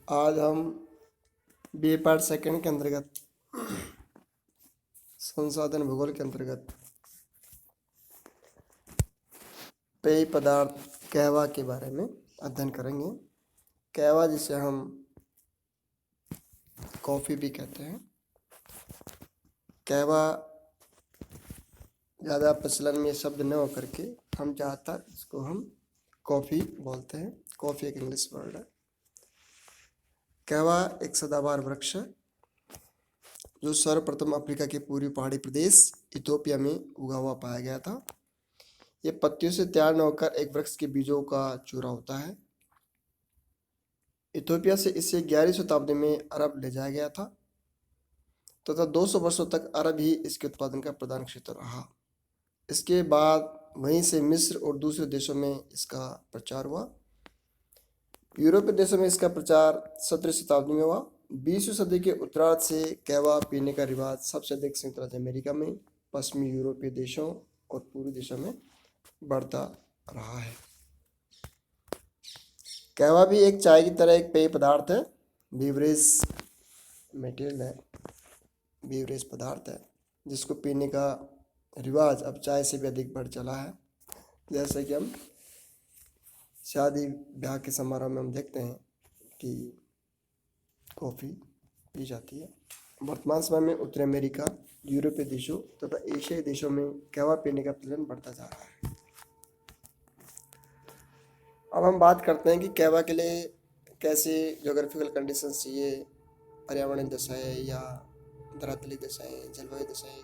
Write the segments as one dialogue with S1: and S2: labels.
S1: आज हम B part second के अंतर्गत संसाधन भूगोल के अंतर्गत पेय पदार्थ कहवा के बारे में अध्ययन करेंगे। कहवा जिसे हम कॉफ़ी भी कहते हैं। कहवा ज़्यादा प्रचलन में शब्द न होकर के हम ज़्यादातर इसको हम कॉफ़ी बोलते हैं। कॉफ़ी एक इंग्लिश वर्ड है। कहवा एक सदाबहार वृक्ष है जो सर्वप्रथम अफ्रीका के पूर्वी पहाड़ी प्रदेश इथोपिया में उगा हुआ पाया गया था। ये पत्तियों से तैयार न होकर एक वृक्ष के बीजों का चूरा होता है। इथोपिया से इसे 11वीं शताब्दी में अरब ले जाया गया था तथा 200 वर्षों तक अरब ही इसके उत्पादन का प्रधान क्षेत्र रहा। इसके बाद वहीं से मिस्र और दूसरे देशों में इसका प्रचार हुआ। यूरोपीय देशों में इसका प्रचार 17वीं शताब्दी में हुआ। 20वीं सदी के उत्तरार्ध से कहवा पीने का रिवाज सबसे अधिक संयुक्त राज्य अमेरिका में, पश्चिमी यूरोपीय देशों और पूर्वी देशों में बढ़ता रहा है। कहवा भी एक चाय की तरह एक पेय पदार्थ है, बीवरेज मटेरियल है, बीवरेज पदार्थ है जिसको पीने का रिवाज अब चाय से भी अधिक बढ़ चला है। जैसे कि हम शादी ब्याह के समारोह में हम देखते हैं कि कॉफ़ी पी जाती है। वर्तमान समय में उत्तरी अमेरिका, यूरोपीय देशों तथा एशियाई देशों में कहवा पीने का प्रचलन बढ़ता जा रहा है। अब हम बात करते हैं कि कहवा के लिए कैसे ज्योग्राफिकल कंडीशन चाहिए, पर्यावरणीय दशाएं या धरातली दशाएं, जलवायु दशाएं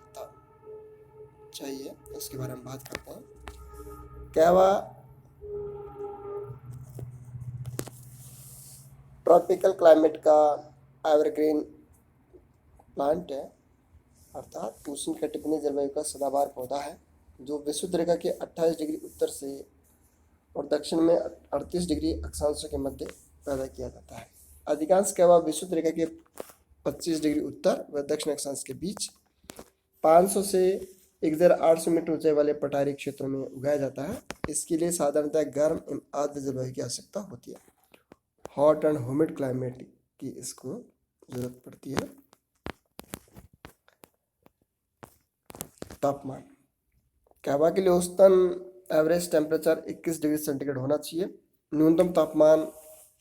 S1: चाहिए, इसके बारे में बात करते हैं। कहवा ट्रॉपिकल क्लाइमेट का एवरग्रीन प्लांट है, अर्थात उष्णकटिबंधीय जलवायु का सदाबहार पौधा है जो विषुवत रेखा के 28 डिग्री उत्तर से और दक्षिण में 38 डिग्री अक्षांशों के मध्य पैदा किया जाता है। अधिकांश कहवा विषुवत रेखा के 25 डिग्री उत्तर व दक्षिण अक्षांश के बीच 500 से 1800 मीटर ऊंचाई वाले पठारी क्षेत्रों में उगाया जाता है। इसके लिए साधारणतः गर्म एवं आर्द्र जलवायु की आवश्यकता होती है। हॉट एंड ह्यूमिड क्लाइमेट की इसको जरूरत पड़ती है। तापमान कहवा के लिए औसतन एवरेज टेम्परेचर 21 डिग्री सेंटीग्रेड होना चाहिए। न्यूनतम तापमान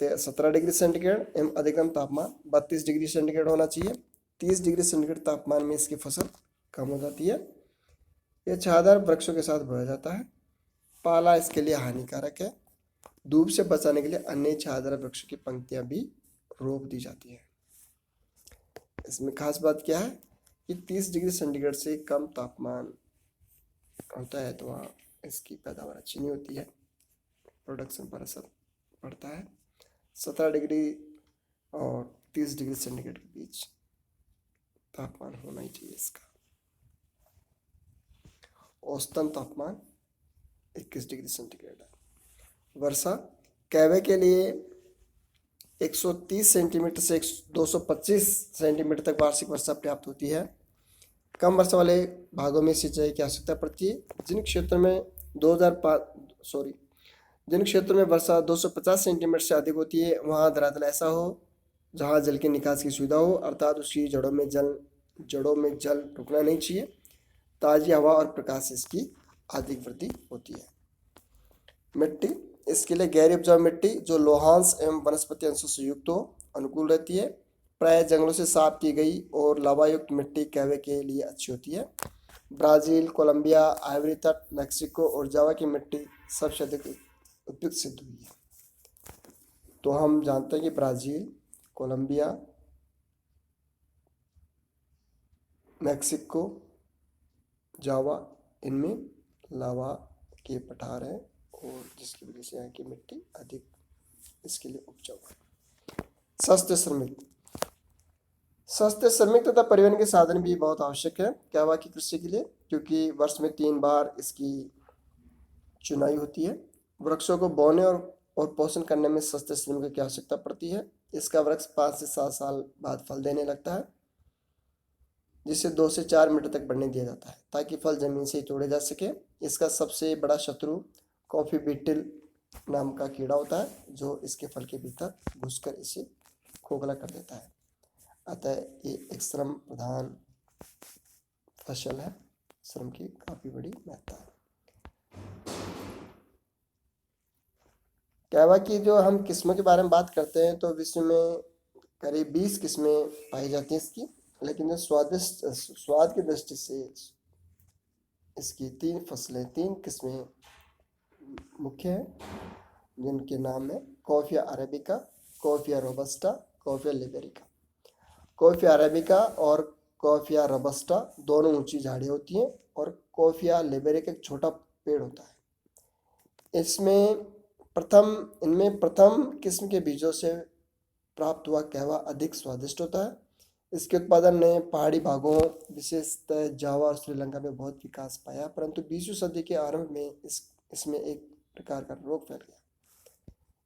S1: 17 डिग्री सेंटीग्रेड एवं अधिकतम तापमान 32 डिग्री सेंटीग्रेड होना चाहिए। 30 डिग्री सेंटीग्रेड तापमान में इसकी फसल कम हो जाती है। यह छायादार वृक्षों के साथ बोया जाता है। पाला इसके लिए हानिकारक है। धूप से बचाने के लिए अन्य छायादार वृक्षों की पंक्तियां भी रोप दी जाती है। इसमें खास बात क्या है कि 30 डिग्री सेंटीग्रेड से कम तापमान होता है तो वहाँ इसकी पैदावार अच्छी नहीं होती है, प्रोडक्शन पर असर पड़ता है। 17 डिग्री और 30 डिग्री सेंटीग्रेड के बीच तापमान होना ही चाहिए इसका। औसतन तापमान 21 डिग्री सेंटीग्रेड है। वर्षा कहवे के लिए 130 सेंटीमीटर से 225 सेंटीमीटर तक वार्षिक वर्षा पर्याप्त होती है। कम वर्षा वाले भागों में सिंचाई की आवश्यकता पड़ती है। जिन क्षेत्रों में वर्षा 250 सेंटीमीटर से अधिक होती है वहाँ धरातल ऐसा हो जहाँ जल की निकास की सुविधा हो, अर्थात उसकी जड़ों में जल रुकना नहीं चाहिए। ताज़ी हवा और प्रकाश से इसकी अधिक वृद्धि होती है। मिट्टी इसके लिए गहरी उपजाऊ मिट्टी जो लोहांश एवं वनस्पति अंशों से युक्त हो अनुकूल रहती है। प्राय जंगलों से साफ की गई और लावा युक्त मिट्टी कहवे के लिए अच्छी होती है। ब्राज़ील, कोलंबिया, आइवरी तट, मैक्सिको और जावा की मिट्टी सबसे अधिक उपयुक्त सिद्ध हुई है। तो हम जानते हैं कि ब्राज़ील, कोलंबिया, मैक्सिको, जावा इनमें लावा के पठार हैं और जिसकी वजह से यहाँ की मिट्टी अधिक इसके लिए उपजाऊ है। सस्ते श्रमिक तथा परिवहन के साधन भी बहुत आवश्यक है कहवा की कृषि के लिए, क्योंकि वर्ष में 3 बार इसकी चुनाई होती है। वृक्षों को बोने और पोषण करने में सस्ते श्रमिकों की आवश्यकता पड़ती है। इसका वृक्ष 5 से 7 साल बाद फल देने लगता है, जिसे 2 से 4 मीटर तक बढ़ने दिया जाता है ताकि फल जमीन से ही तोड़े जा सके। इसका सबसे बड़ा शत्रु कॉफी बीटल नाम का कीड़ा होता है जो इसके फल के भीतर घुसकर इसे खोखला कर देता है। अतः ये एक श्रम प्रधान फसल है, श्रम की काफी बड़ी महत्ता है। कहवा की जो हम किस्मों के बारे में बात करते हैं तो विश्व में करीब 20 किस्में पाई जाती हैं इसकी, लेकिन जो स्वाद की दृष्टि से इसकी 3 किस्में मुख्य हैं, जिनके नाम है Coffea arabica, Coffea robusta, Coffea liberica. Coffea arabica और कॉफिया रोबस्टा दोनों ऊंची झाड़ियाँ होती हैं और कॉफिया लिबेरिका एक छोटा पेड़ होता है। इनमें प्रथम किस्म के बीजों से प्राप्त हुआ कहवा अधिक स्वादिष्ट होता है। इसके उत्पादन ने पहाड़ी भागों, विशेषतः जावा और श्रीलंका में बहुत विकास पाया, परंतु 20वीं सदी के आरंभ में इसमें एक प्रकार का रोग फैल गया।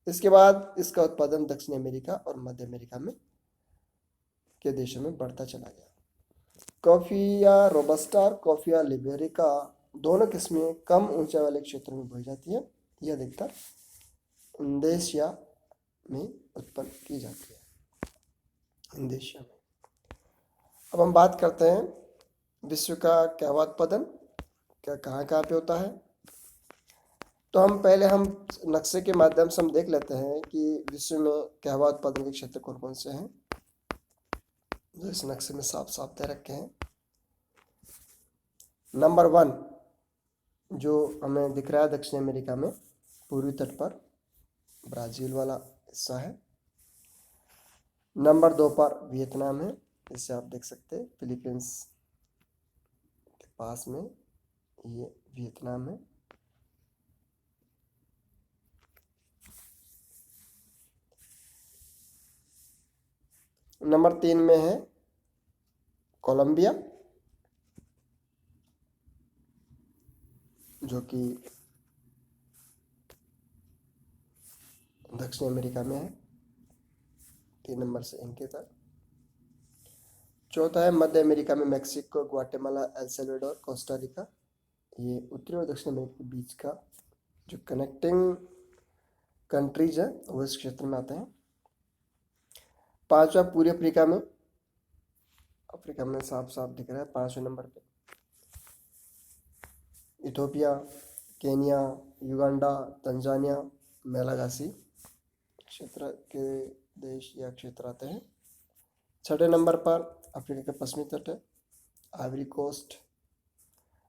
S1: इसके बाद इसका उत्पादन दक्षिण अमेरिका और मध्य अमेरिका में के देशों में बढ़ता चला गया। कॉफिया रोबस्टा और कॉफिया लिबेरिका दोनों किस्में कम ऊंचाई वाले क्षेत्रों में बोई जाती है। यह अधिकतर इंडोनेशिया में उत्पन्न की जाती है। इंडोनेशिया में। अब हम बात करते हैं विश्व का कहवा उत्पादन कहाँ पे होता है। तो हम नक्शे के माध्यम से हम देख लेते हैं कि विश्व में कहवा उत्पादन के क्षेत्र कौन कौन से हैं, जो इस नक्शे में साफ साफ दे रखे हैं। नंबर 1 जो हमें दिख रहा है दक्षिण अमेरिका में पूर्वी तट पर ब्राजील वाला हिस्सा है। नंबर 2 पर वियतनाम है, जिसे आप देख सकते हैं फिलीपींस के पास में ये वियतनाम है। नंबर 3 में है कोलंबिया, जो कि दक्षिण अमेरिका में है। 3 नंबर से इनके तक। चौथा है मध्य अमेरिका में Mexico, Guatemala, El Salvador, Costa Rica. ये उत्तरी और दक्षिण अमेरिका के बीच का जो कनेक्टिंग कंट्रीज है वो इस क्षेत्र में आते हैं। 5वां पूर्वी अफ्रीका में साफ साफ दिख रहा है 5वें नंबर पे Ethiopia, Kenya, Uganda, Tanzania, Malagasy क्षेत्र के देश या क्षेत्र आते हैं। 6ठे नंबर पर अफ्रीका के पश्चिमी तट है, आइवरी कोस्ट,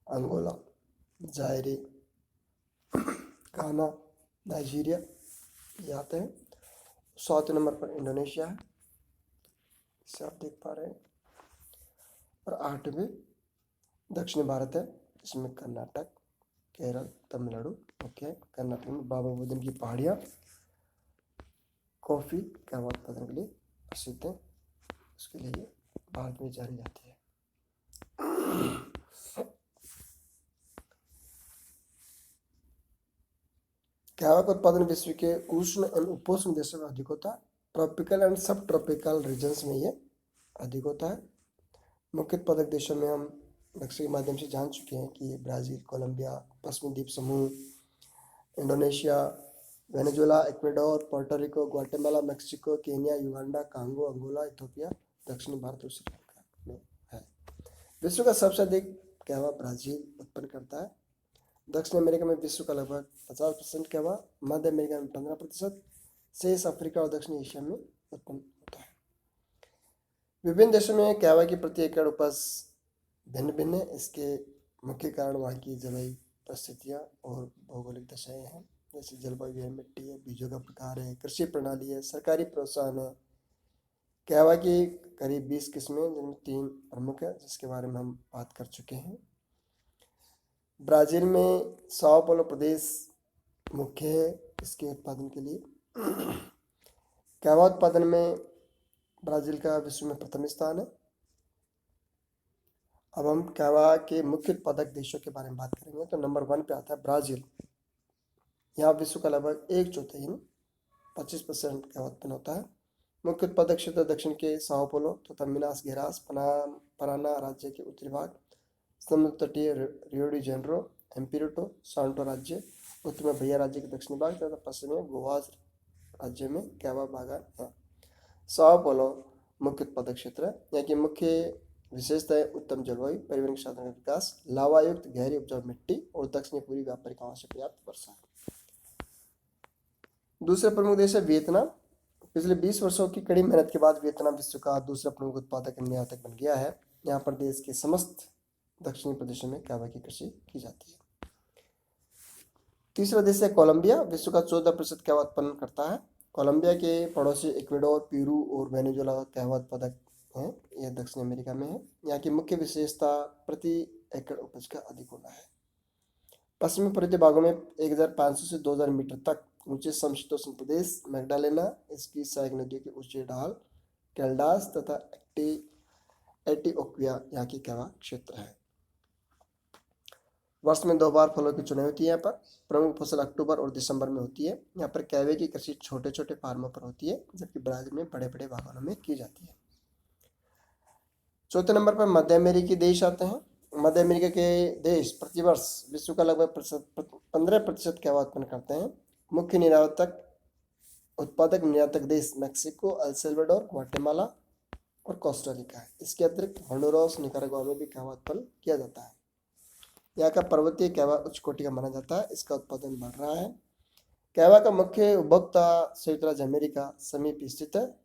S1: अंगोला, जायरे, घाना, नाइजीरिया ये आते हैं। 7वें नंबर पर इंडोनेशिया है, इसे आप देख पा रहे हैं। और 8वें दक्षिण भारत है, इसमें कर्नाटक, केरल, तमिलनाडु मुख्य। कर्नाटक में बाबा बुदन की पहाड़ियाँ कॉफ़ी कहवा उत्पादन के लिए प्रसिद्ध है, उसके लिए भारत में जानी जाती है। कहवा का उत्पादन विश्व के उष्ण एवं उपोष्ण देशों में अधिक होता है। ट्रॉपिकल एंड सब ट्रॉपिकल रीजन्स में ये अधिक होता है। मुख्य उत्पादक देशों में हम नक्शे के माध्यम से जान चुके हैं कि ब्राज़ील, कोलंबिया, पश्चिमी द्वीप समूह, Indonesia, Venezuela, Ecuador, Puerto Rico, Guatemala, Mexico, Kenya, Uganda, Congo, Angola, Ethiopia, दक्षिणी भारत और श्रीलंका में है। विश्व का सबसे अधिक कहवा ब्राज़ील उत्पन्न करता है। दक्षिण अमेरिका में विश्व का लगभग 50% कहवा, मध्य अमेरिका में 15%, शेष अफ्रीका और दक्षिण एशिया में उत्पन्न होता है। विभिन्न देशों में कहवा की प्रति एकड़ उपज भिन्न भिन्न है। इसके मुख्य कारण वहाँ की जलवायु परिस्थितियाँ और भौगोलिक दशाएं हैं, जैसे जलवायु है, मिट्टी है, बीजों का प्रकार है, कृषि प्रणाली है, सरकारी प्रोत्साहन है। कहवा की करीब 20 किस्में, जिनमें 3 प्रमुख है, जिसके बारे में हम बात कर चुके हैं। ब्राज़ील में साओ paulo प्रदेश मुख्य है इसके उत्पादन के लिए। कहवा उत्पादन में ब्राज़ील का विश्व में प्रथम स्थान है। अब हम कहवा के मुख्य उत्पादक देशों के बारे में बात करेंगे तो नंबर 1 पे आता है ब्राज़ील। यहाँ विश्व का लगभग 1/4 25% कहवा उत्पन्न होता है। मुख्य उत्पादक क्षेत्र दक्षिण के साओ paulo तथा मिनास गेरास, पराना राज्य के उत्तरी भाग, समुद्र तटीय रियो डी जेनेरो, एम्पिरिटो, सांटो राज्य, उत्तर में भैया राज्य के दक्षिणी भाग तथा पश्चिम में गोवा राज्य में कहवा बागान है। साओ पोलो मुख्य उत्पादक क्षेत्र है। यहाँ की मुख्य विशेषताएं उत्तम जलवायु, परिवहन के साधनों का विकास, लावायुक्त गहरी उपजाऊ मिट्टी और दक्षिणी पूर्वी व्यापारिक हवा से पर्याप्त वर्षा। दूसरा प्रमुख देश है वियतनाम। पिछले 20 वर्षों की कड़ी मेहनत के बाद वियतनाम विश्व का दूसरा प्रमुख उत्पादक निर्यातक बन गया है। यहाँ पर देश के समस्त दक्षिणी प्रदेशों में कहवा की कृषि की जाती है। तीसरा देश है कोलंबिया, विश्व का 14% कहवा उत्पन्न करता है। कोलंबिया के पड़ोसी इक्वेडोर, पेरू और वेनेजुएला कहवा उत्पादक हैं। यह दक्षिण अमेरिका में है। यहाँ की मुख्य विशेषता प्रति एकड़ उपज का अधिक होना है। पश्चिमी पूर्वी भागों में 1500 से 2000 मीटर तक ऊंचे समशीतोष्ण प्रदेश, मैग्डालेना, इसकी सहायक नदियों के ऊंचे ढाल, कैलडास तथा एटिओक्विया यहाँ की कहवा क्षेत्र है। वर्ष में 2 बार फलों की चुनाई होती है। यहाँ पर प्रमुख फसल अक्टूबर और दिसंबर में होती है। यहाँ पर कहवे की कृषि छोटे छोटे फार्मों पर होती है, जबकि ब्राजील में बड़े बड़े बागानों में की जाती है। चौथे नंबर पर मध्य अमेरिकी देश आते हैं। मध्य अमेरिका के देश प्रतिवर्ष विश्व का लगभग 15% कहवा उत्पन्न करते हैं। मुख्य निर्यातक देश मैक्सिको, एल सल्वाडोर, ग्वाटेमाला और कोस्टारिका है। इसके अतिरिक्त होंडुरास, निकारागुआ में भी कहवा उत्पन्न किया जाता है। यहाँ का पर्वतीय कहवा उच्च कोटि का माना जाता है। इसका उत्पादन बढ़ रहा है। कहवा का मुख्य उपभोक्ता संयुक्त राज्य अमेरिका समीप स्थित है,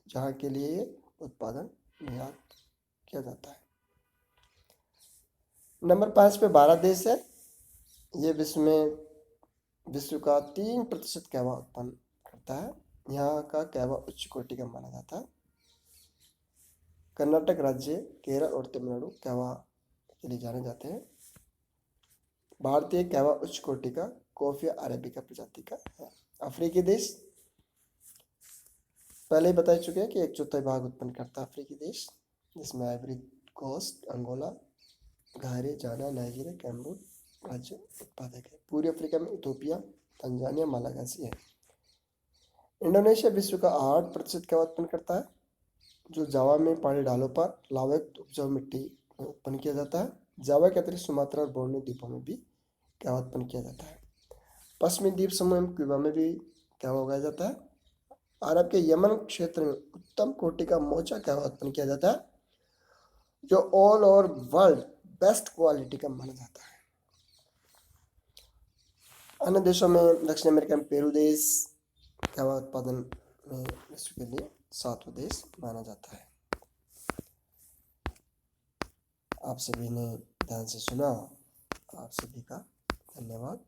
S1: जहाँ के लिए उत्पादन निर्यात किया जाता है। नंबर 5 पे भारत देश है। ये विश्व का 3% कहवा उत्पन्न करता है। यहाँ का कहवा उच्च कोटि का माना जाता है। कर्नाटक राज्य, केरल और तमिलनाडु कहवा के लिए जाने जाते हैं। भारतीय कहवा उच्च कोटि का कॉफिया अरेबिका प्रजाति का है। अफ्रीकी देश पहले ही बता चुके हैं कि 1/4 भाग उत्पन्न करता है अफ्रीकी देश, जिसमें आइवरी कोस्ट, अंगोला, घारे, जाना, नाइजीरिया, कैमरून राज्य उत्पादक है। पूर्वी अफ्रीका में इथोपिया, तंजानिया, मालागासी है। इंडोनेशिया विश्व का 8% कहवा उत्पन्न करता है, जो जावा में पहाड़ी ढालों पर लावायुक्त उपजाऊ मिट्टी में उत्पन्न किया जाता है। जावा के अतिरिक्त सुमात्रा और बोर्नियो द्वीपों में भी कहवा उत्पन्न किया जाता है। पश्चिमी द्वीप समूह एवं क्यूबा में भी कहवा उगाया जाता है। अरब के यमन क्षेत्र में उत्तम कोटि का मोचा कहवा उत्पन्न किया जाता है, जो all over world best quality का माना जाता है। अन्य देशों में दक्षिण अमेरिका में पेरू देश कहवा उत्पादन में विश्व के लिए 7वां देश माना जाता है। आप सभी ने ध्यान से सुना। आप सभी का धन्यवाद।